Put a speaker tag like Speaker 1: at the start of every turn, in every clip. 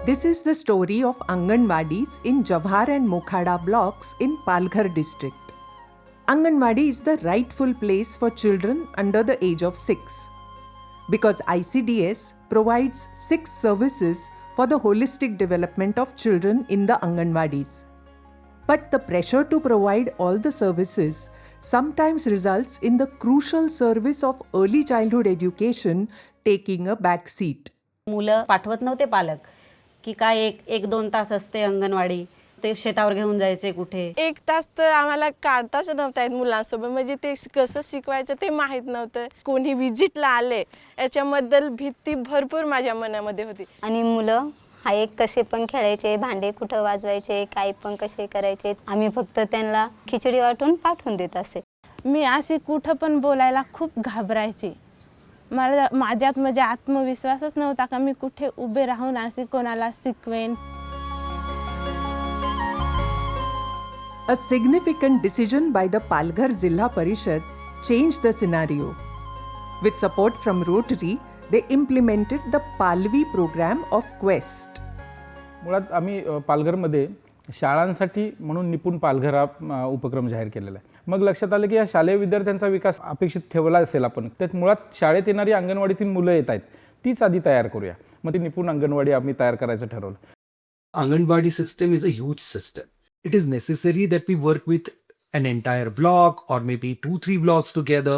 Speaker 1: This is the story of Anganwadis in Jawhar and Mokhada blocks in Palghar district. Anganwadi is the rightful place for children under the age of 6 because ICDS provides 6 services for the holistic development of children in the Anganwadis. But the pressure to provide all the services sometimes results in the crucial service of early childhood education taking a back seat.
Speaker 2: मुलं पाठवत नव्हते पालक की काय एक दोन तास असते अंगणवाडी, ते शेतावर घेऊन जायचे कुठे.
Speaker 3: 1 तास तर आम्हाला काढताच नव्हता येत मुलांसोबत, म्हणजे ते कसं शिकवायचं ते माहीत नव्हतं. कोणी विजिटला आले याच्याबद्दल भीती भरपूर माझ्या मनामध्ये होती.
Speaker 4: आणि मुलं कसे पण खेळायचे, भांडे कुठं वाजवायचे, काय पण कसे करायचे, आम्ही फक्त त्यांना खिचडी वाटून पाठवून देत असे.
Speaker 3: मी अशी कुठं पण बोलायला खूप घाबरायची. माझ्यात म्हणजे आत्मविश्वासच नव्हता का मी कुठे उभे राहून असे कोणाला शिकवेन.
Speaker 1: A significant decision by the Palghar Zilla Parishad changed the scenario. With support from Rotary, they implemented the Palvi program of Quest.
Speaker 5: मुळात आम्ही पालघरमध्ये शाळांसाठी म्हणून निपुण पालघर हा उपक्रम जाहीर केलेला आहे. मग लक्षात आलं की या शालेय विद्यार्थ्यांचा विकास अपेक्षित ठेवला असेल आपण, त्यात मुळात शाळेत येणारी अंगणवाडीतील मुलं येत आहेत तीच आधी तयार करूया. मग ती निपुण अंगणवाडी आम्ही तयार करायचं ठरवलं.
Speaker 6: Anganwadi system is a huge system. It is necessary that we work with an entire block or maybe 2-3 blocks together,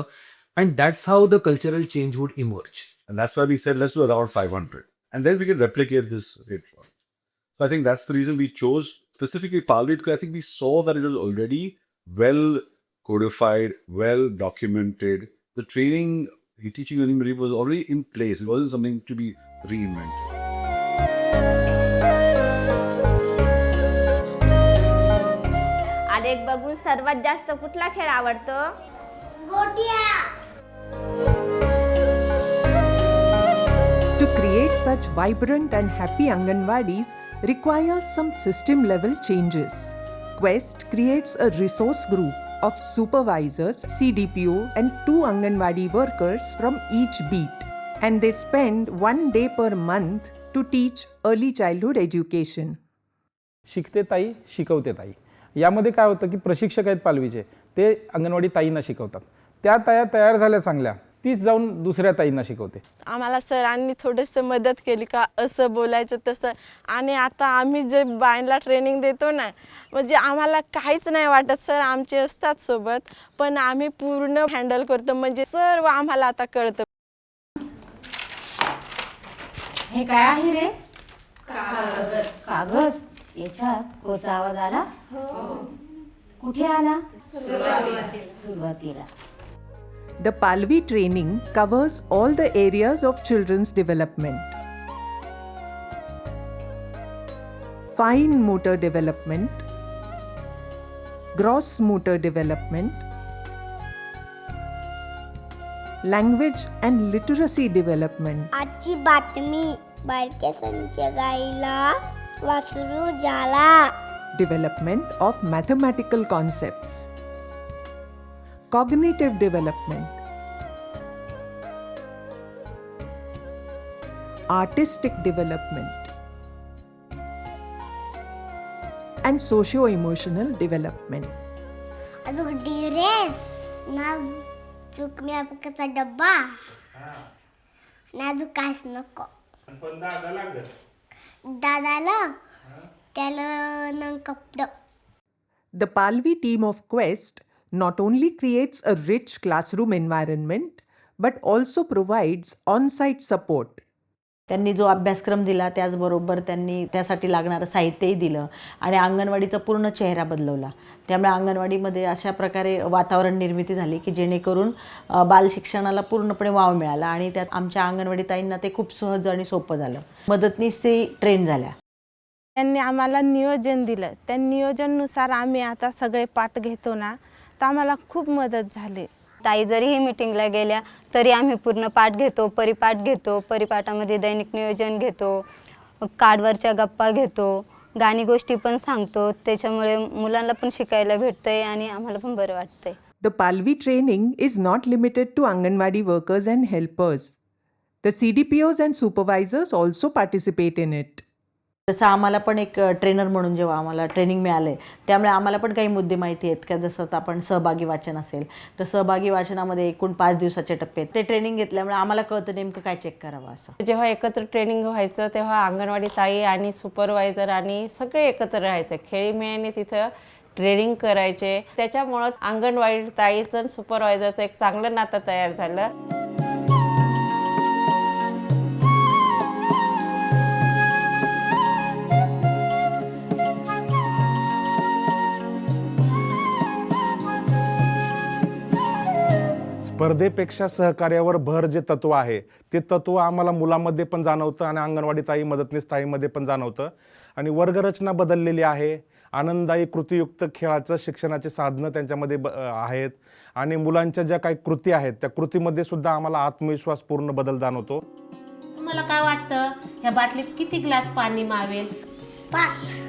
Speaker 6: and that's how the cultural change would emerge.
Speaker 7: And that's why we said, let's do around 500. And then we can replicate this rate. So I think that's the reason we chose specifically Palvi, because I think we saw that it was already well codified, well documented. The training, teaching learning was already in place. It wasn't something to be reinvented.
Speaker 8: आलेख बघून सर्वात जास्त कुठला खेळ आवडतो? गोट्या.
Speaker 1: To create such vibrant and happy Anganwadis requires some system level changes. Quest creates a resource group of supervisors, CDPO and 2 Anganwadi workers from each beat, and they spend 1 day per month to teach early childhood education.
Speaker 5: शिकते ताई शिकवते ताई, यामध्ये काय होतं की प्रशिक्षक आहेत पालवीचे, ते अंगणवाडी ताईंना शिकवतात. त्या ताया तयार झाल्या चांगल्या, तीच जाऊन दुसऱ्या ताईंना शिकवते.
Speaker 3: आम्हाला सरांनी थोडंसं मदत केली का असं बोलायचं तसं. आणि आता आम्ही जे बायला ट्रेनिंग देतो ना, म्हणजे आम्हाला काहीच नाही वाटत. सर आमचे असतात सोबत, पण आम्ही पूर्ण हँडल करतो, म्हणजे सर्व आम्हाला आता कळतं.
Speaker 2: हे काय आहे रे? कागद. याच्यात कोचा आवाज आला? कुठे आला? सुरुवातीला.
Speaker 1: The Palvi training covers all the areas of children's development. Fine motor development, gross motor development, language and literacy development.
Speaker 9: आजची बातमी, बारक्या संच्या गाईला वासरू झाला.
Speaker 1: Development of mathematical concepts, cognitive development, artistic development, and socio-emotional development.
Speaker 9: अजून dress ना चूक मी आपकाचा डब्बा ना अजून काहीच नको. दादाला त्याला ना कपडं.
Speaker 1: The Palvi team of Quest not only creates a rich classroom environment but also provides on-site support.
Speaker 2: त्यांनी जो अभ्यासक्रम दिला त्याचबरोबर त्यांनी त्यासाठी लागणारं साहित्यही दिलं आणि अंगणवाडीचा पूर्ण चेहरा बदलवला. त्यामुळे अंगणवाडीमध्ये अशा प्रकारे वातावरण निर्मिती झाली की जेणेकरून बालशिक्षणाला पूर्णपणे वाव मिळाला आणि त्यात आमच्या अंगणवाडी ताईंना ते खूप सहज आणि सोपं झालं. मदतनीसही ट्रेन झाल्या.
Speaker 3: त्यांनी आम्हाला नियोजन दिलं. त्या नियोजनानुसार आम्ही आता सगळे पाठ घेतो ना, तर आम्हाला खूप मदत झाली.
Speaker 4: ताई जरीही मीटिंगला गेल्या तरी आम्ही पूर्ण पाठ घेतो, परिपाठ घेतो. परिपाठामध्ये दैनिक नियोजन घेतो, कार्डवरच्या गप्पा घेतो, गाणी गोष्टी पण सांगतो. त्याच्यामुळे मुलांना पण शिकायला भेटतंय आणि आम्हाला पण बरं वाटतंय.
Speaker 1: The Palvi training is not limited to Anganwadi workers and helpers. The CDPOs and supervisors also participate in it.
Speaker 2: तसं आम्हाला पण एक ट्रेनर म्हणून जेव्हा आम्हाला ट्रेनिंग मिळालं आहे त्यामुळे आम्हाला पण काही मुद्दे माहिती आहेत का, जसं आता आपण सहभागी वाचन असेल तर सहभागी वाचनामध्ये एकूण 5 दिवसाचे टप्पे आहेत. ते ट्रेनिंग घेतल्यामुळे आम्हाला कळतं नेमकं काय चेक करावं असं.
Speaker 10: जेव्हा एकत्र ट्रेनिंग व्हायचं तेव्हा अंगणवाडी ताई आणि सुपरवायझर आणि सगळे एकत्र राहायचे, खेळीमेळीने तिथं ट्रेनिंग करायचे. त्याच्यामुळं अंगणवाडी ताईचं आणि सुपरवायझरचं एक चांगलं नातं तयार झालं.
Speaker 11: स्पर्धेपेक्षा सहकार्यावर भर जे तत्व आहे ते तत्व आम्हाला मुलांमध्ये पण जाणवतं आणि अंगणवाडी ताई मदतनीस ताईमध्ये पण जाणवतं. आणि वर्गरचना बदललेली आहे. आनंददायी कृतीयुक्त खेळाचं शिक्षणाची साधनं त्यांच्यामध्ये आहेत आणि मुलांच्या ज्या काही कृती आहेत त्या कृतीमध्ये सुद्धा आम्हाला आत्मविश्वासपूर्ण बदल जाणवतो.
Speaker 12: तुम्हाला काय वाटतं ह्या बाटलीत किती ग्लास पाणी मावेल?
Speaker 9: 5.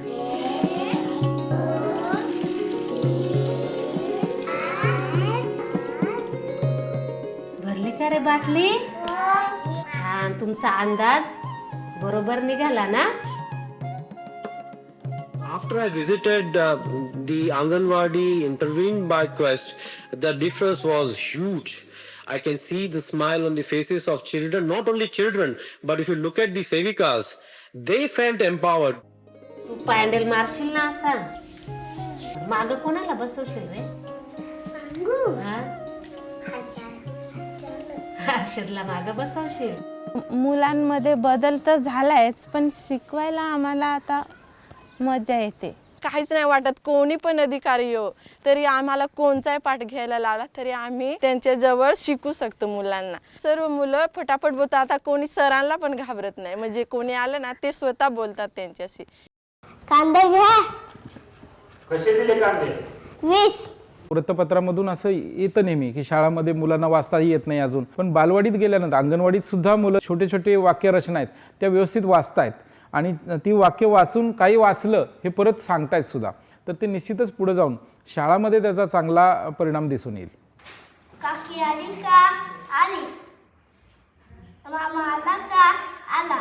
Speaker 12: भरली का रे बाटली? छान, तुमचा अंदाज बरोबर निघाला ना?
Speaker 13: After I visited the Anganwadi intervened by Quest, the difference was huge. I can see the smile on the faces of children, not only children, but if you look at the Sevikas, they felt empowered.
Speaker 12: तू pedal मारशील ना असा? माग कोणाला बसवशील रे? हा? हर्षदला माग बसवशील.
Speaker 3: मुलांमध्ये बदल तर झालायच, पण शिकवायला आम्हाला आता मजा येते. काहीच नाही वाटत. कोणी पण अधिकारी येऊ तरी आम्हाला कोणताही पाठ घ्यायला लावला तरी आम्ही त्यांच्याजवळ शिकू शकतो मुलांना. सर्व मुलं फटाफट बोलतात. आता कोणी सरांना पण घाबरत नाही. म्हणजे कोणी आलं ना ते स्वतः बोलतात त्यांच्याशी.
Speaker 9: कांदे घ्या.
Speaker 5: कसे दिले कांदे?
Speaker 9: 20.
Speaker 5: वृत्तपत्रामधून असं येतं नेहमी की शाळामध्ये मुलांना वाचताही येत नाही अजून, पण बालवाडीत गेल्यानंतर अंगणवाडीत सुद्धा मुलं छोटे छोटे वाक्यरचना आहेत त्या व्यवस्थित वाचतायत आणि ती वाक्य वाचून काही वाचलं हे परत सांगतायत सुद्धा. तर ते निश्चितच पुढे जाऊन शाळामध्ये त्याचा चांगला परिणाम दिसून येईल.
Speaker 9: काकी आली का? आली. मामा आला का? आला.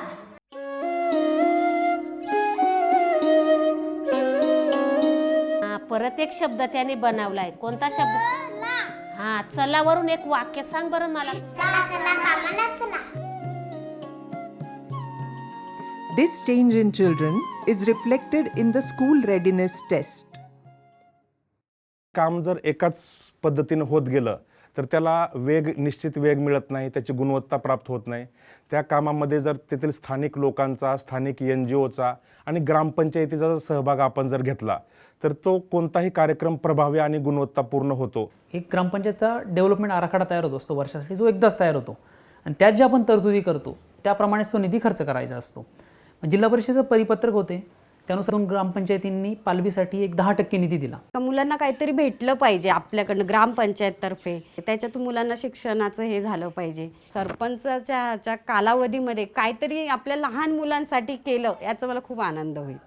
Speaker 12: परत एक शब्द त्याने बनवलाय. कोणता शब्द? हा, चलावरून एक वाक्य सांग बरं मला.
Speaker 1: This change in children is reflected in the school readiness test.
Speaker 11: काम जर एकाच पद्धतीनं होत गेलं तर त्याला निश्चित वेग मिळत नाही, त्याची गुणवत्ता प्राप्त होत नाही. त्या कामामध्ये जर तेथील स्थानिक लोकांचा, स्थानिक NGOचा आणि ग्रामपंचायतीचा जर सहभाग आपण जर घेतला तर तो कोणताही कार्यक्रम प्रभावी आणि गुणवत्तापूर्ण होतो.
Speaker 14: एक ग्रामपंचायतचा डेव्हलपमेंट आराखडा तयार होतो असतो वर्षासाठी, जो एकदाच तयार होतो आणि त्यात जे आपण तरतुदी करतो त्याप्रमाणेच तो निधी खर्च करायचा असतो. जिल्हा परिषदेचं परिपत्रक होते त्यानुसार ग्रामपंचायतींनी पालवीसाठी एक 10% निधी दिला.
Speaker 15: मुलांना काहीतरी भेटलं पाहिजे आपल्याकडनं ग्रामपंचायततर्फे, त्याच्यातून मुलांना शिक्षणाचं हे झालं पाहिजे. सरपंचाच्या कालावधीमध्ये काहीतरी आपल्या लहान मुलांसाठी केलं याचा मला खूप आनंद होईल.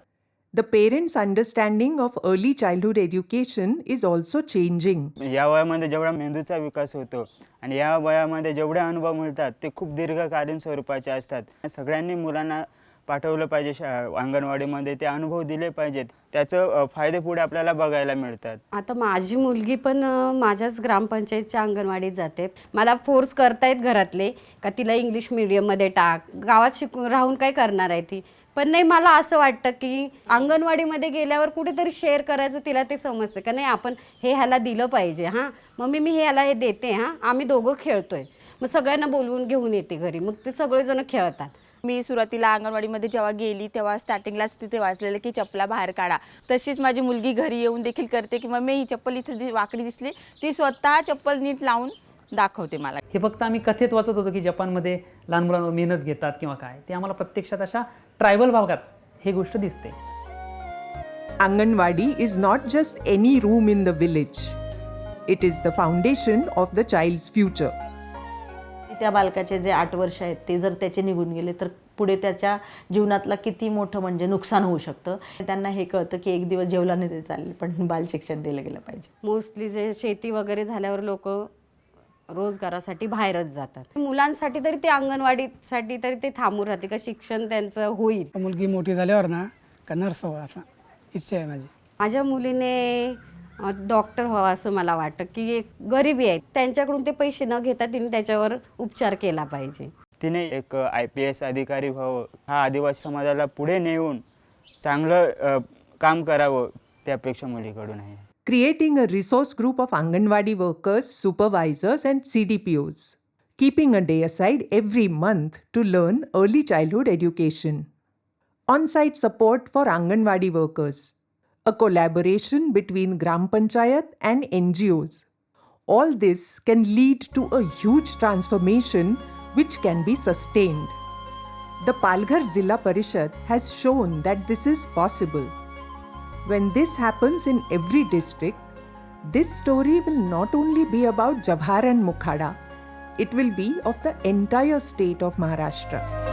Speaker 1: The parents' understanding of early childhood education is also changing.
Speaker 16: या वयामध्ये जेवढा मेंदूचा विकास होतो आणि या वयामध्ये जेवढे अनुभव मिळतात ते खूप दीर्घकालीन स्वरूपाचे असतात. सगळ्यांनी मुलांना पाठवलं पाहिजे अंगणवाडीमध्ये, ते अनुभव दिले पाहिजेत. त्याचं फायदे पुढे आपल्याला बघायला मिळतात.
Speaker 15: आता माझी मुलगी पण माझ्याच ग्रामपंचायतच्या अंगणवाडीत जाते. मला फोर्स करतायत घरातले का तिला इंग्लिश मीडियममध्ये टाक, गावात शिकून राहून काय करणार आहे ती. पण नाही, मला असं वाटतं की अंगणवाडीमध्ये गेल्यावर कुठेतरी शेअर करायचं, तिला ते समजतं का नाही आपण हे ह्याला दिलं पाहिजे. हां मम्मी मी ह्याला हे देते, हां आम्ही दोघं खेळतोय. मग सगळ्यांना बोलवून घेऊन येते घरी, मग ते सगळेजण खेळतात.
Speaker 17: मी सुरुवातीला अंगणवाडीमध्ये जेव्हा गेली तेव्हा स्टार्टिंगलाच तिथे वाचलेलं की चप्पला बाहेर काढा. तशीच माझी मुलगी घरी येऊन देखील करते की मम्मी ही चप्पल इथे वाकडी दिसली, ती स्वतः चप्पल नीट लावून दाखवते मला.
Speaker 14: हे फक्त आम्ही कथेत वाचत होतो की जपानमध्ये लहान मुलांवर मेहनत घेतात किंवा काय, ते आम्हाला प्रत्यक्षात अशा ट्रायबल भागात हे गोष्ट दिसते.
Speaker 1: Anganwadi is not just any room in the village. It is the foundation of the child's future.
Speaker 2: त्या बालकाचे जे 8 वर्ष आहेत ते जर त्याचे निघून गेले तर पुढे त्याच्या जीवनातला किती मोठं म्हणजे नुकसान होऊ शकतं. त्यांना हे कळतं की एक दिवस जेवला नाही ते चालेल पण बाल शिक्षण दिलं गेलं पाहिजे.
Speaker 15: मोस्टली जे शेती वगैरे झाल्यावर लोक रोजगारासाठी बाहेरच जातात. मुलांसाठी तरी ते अंगणवाडीसाठी तरी ते थांबून राहते का शिक्षण त्यांचं होईल.
Speaker 18: मुलगी मोठी झाल्यावर ना का नर्स व्हावं असं इच्छा आहे माझी.
Speaker 15: माझ्या मुलीने डॉक्टर व्हावं असं मला वाटतं की एक गरिबी आहे त्यांच्याकडून ते पैसे न घेता तिने त्याच्यावर उपचार केला पाहिजे.
Speaker 16: तिने एक IPS अधिकारी व्हावं, हा आदिवासी समाजाला पुढे नेऊन चांगलं काम करावं ती अपेक्षा मुलीकडून आहे.
Speaker 1: Creating a resource group of Anganwadi workers, supervisors, and CDPOs. Keeping a day aside every month to learn early childhood education. On-site support for Anganwadi workers. A collaboration between Gram Panchayat and NGOs. All this can lead to a huge transformation which can be sustained. The Palghar Zilla Parishad has shown that this is possible. When this happens in every district, this story will not only be about Jabhar and Mukhada, it will be of the entire state of Maharashtra.